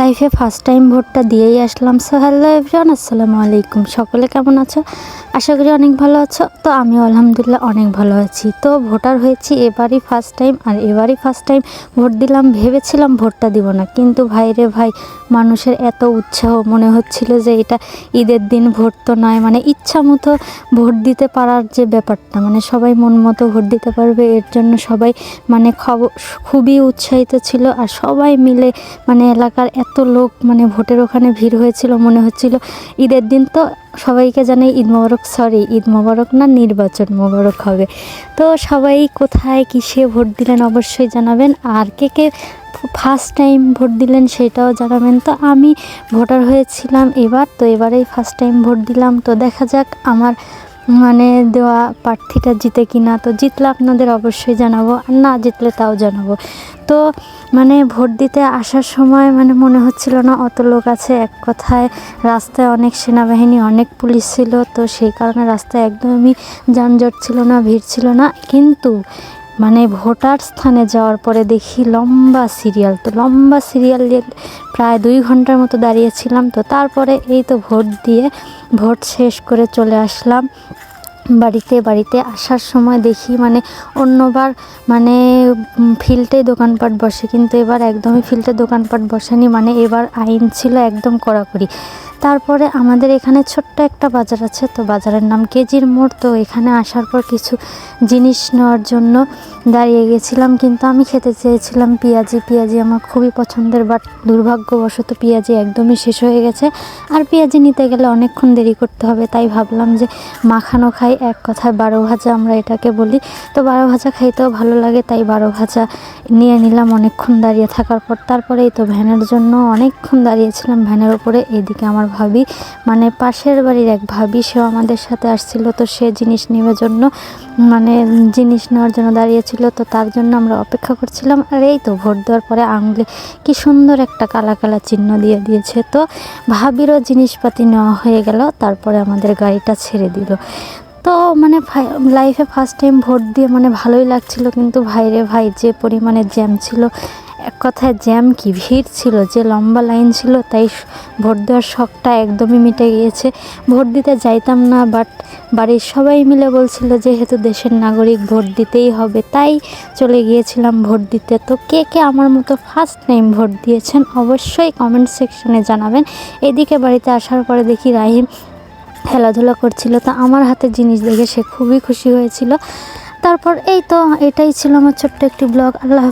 লাইফে first time ভোটটা দিয়েই আসলাম। সো হ্যালো এভরিওয়ান, আসসালামু আলাইকুম। সকলে কেমন আছো? আশা করি অনেক ভালো আছো। তো আমিও আলহামদুলিল্লাহ অনেক ভালো আছি। তো ভোটার হয়েছি এবারই ফার্স্ট টাইম, আর এবারই ফার্স্ট টাইম ভোট দিলাম। ভেবেছিলাম ভোটটা দিব না, কিন্তু ভাই রে ভাই, মানুষের এত উৎসাহ, মনে হচ্ছিল যে এটা ঈদের দিন ভোট তো নয়, মানে ইচ্ছা মতো ভোট দিতে পারার যে ব্যাপারটা, মানে সবাই মন মতো ভোট দিতে পারবে, এর জন্য সবাই মানে খুবই উৎসাহিত ছিল। আর সবাই মিলে মানে এলাকার এত লোক মানে ভোটের ওখানে ভিড় হয়েছিল, মনে হচ্ছিল ঈদের দিন। তো সবাইকে জানাই ঈদ মোবারক, সরি ঈদ মোবারক না, নির্বাচন মোবারক হবে। তো সবাই কোথায় কিসে ভোট দিলেন অবশ্যই জানাবেন, আর কে কে ফার্স্ট টাইম ভোট দিলেন সেটাও জানাবেন। তো আমি ভোটার হয়েছিলাম এবার, তো এবারেই ফার্স্ট টাইম ভোট দিলাম। তো দেখা যাক আমার মানে দেওয়া প্রার্থীটা জিতে কিনা। তো জিতলে আপনাদের অবশ্যই জানাবো, আর না জিতলে তাও জানাবো। তো মানে ভোট দিতে আসার সময় মানে মনে হচ্ছিল না অত লোক আছে। এক কথায় রাস্তায় অনেক সেনাবাহিনী, অনেক পুলিশ ছিল, তো সেই কারণে রাস্তায় একদমই যানজট ছিল না, ভিড় ছিল না। কিন্তু মানে ভোটার স্থানে যাওয়ার পরে দেখি লম্বা সিরিয়াল। তো লম্বা সিরিয়াল প্রায় 2 ঘন্টার মতো দাঁড়িয়েছিলাম। তো তারপরে এই তো ভোট দিয়ে ভোট শেষ করে চলে আসলাম বাড়িতে আসার সময় দেখি মানে অন্যবার মানে ফিল্ডে দোকানপাট বসে, কিন্তু এবার একদমই ফিল্ডে দোকানপাট বসেনি। মানে এবার আইন ছিল একদম কড়াকড়ি। তারপরে আমাদের এখানে ছোট্ট একটা বাজার আছে, তো বাজারের নাম কেজির মোড়। তো এখানে আসার পর কিছু জিনিস নেওয়ার জন্য দাঁড়িয়ে গেছিলাম, কিন্তু আমি খেতে চেয়েছিলাম পেঁয়াজি আমার খুবই পছন্দের, বাট দুর্ভাগ্যবশত পেঁয়াজি একদমই শেষ হয়ে গেছে। আর পেঁয়াজি নিতে গেলে অনেকক্ষণ দেরি করতে হবে, তাই ভাবলাম যে মাখানো খাই, এক কথায় 12 ভাজা আমরা এটাকে বলি। তো 12 ভাজা খাইতেও ভালো লাগে, তাই 12 ভাজা নিয়ে নিলাম অনেকক্ষণ দাঁড়িয়ে থাকার পর। তারপরেই তো ভ্যানের জন্য অনেকক্ষণ দাঁড়িয়েছিলাম ভ্যানের উপরে। এদিকে আমার ভাবি, মানে পাশের বাড়ির এক ভাবি, সেও আমাদের সাথে আসছিল। তো সে জিনিস নেওয়ার জন্য মানে জিনিস নেওয়ার জন্য দাঁড়িয়েছিল, তো তার জন্য আমরা অপেক্ষা করছিলাম। আর এই তো ভোট দেওয়ার পরে আঙুলে কি সুন্দর একটা কালা কালা চিহ্ন দিয়ে দিয়েছে। তো ভাবিরও জিনিসপাতি নেওয়া হয়ে গেল, তারপরে আমাদের গাড়িটা ছেড়ে দিল। তো মানে লাইফে ফার্স্ট টাইম ভোট দিয়ে মানে ভালোই লাগছিল, কিন্তু ভাইরে ভাই যে পরিমাণে জ্যাম ছিল, এক কথায় জ্যাম কি ভিড় ছিল, যে লম্বা লাইন ছিল, তাই ভোট দেওয়ার শখটা একদমই মিটে গিয়েছে। ভোট দিতে যাইতাম না, বাট বাড়ির সবাই মিলে বলছিল যেহেতু দেশের নাগরিক ভোট দিতেই হবে, তাই চলে গিয়েছিলাম ভোট দিতে। তো কে কে আমার মতো ফার্স্ট টাইম ভোট দিয়েছেন অবশ্যই কমেন্ট সেকশনে জানাবেন। এদিকে বাড়িতে আসার পরে দেখি রাহিম খেলাধুলা করছিল, তো আমার হাতে জিনিস দেখে সে খুবই খুশি হয়েছিল। তারপর এই তো এটাই ছিল আমার ছোট্ট একটি ব্লগ। আল্লাহ।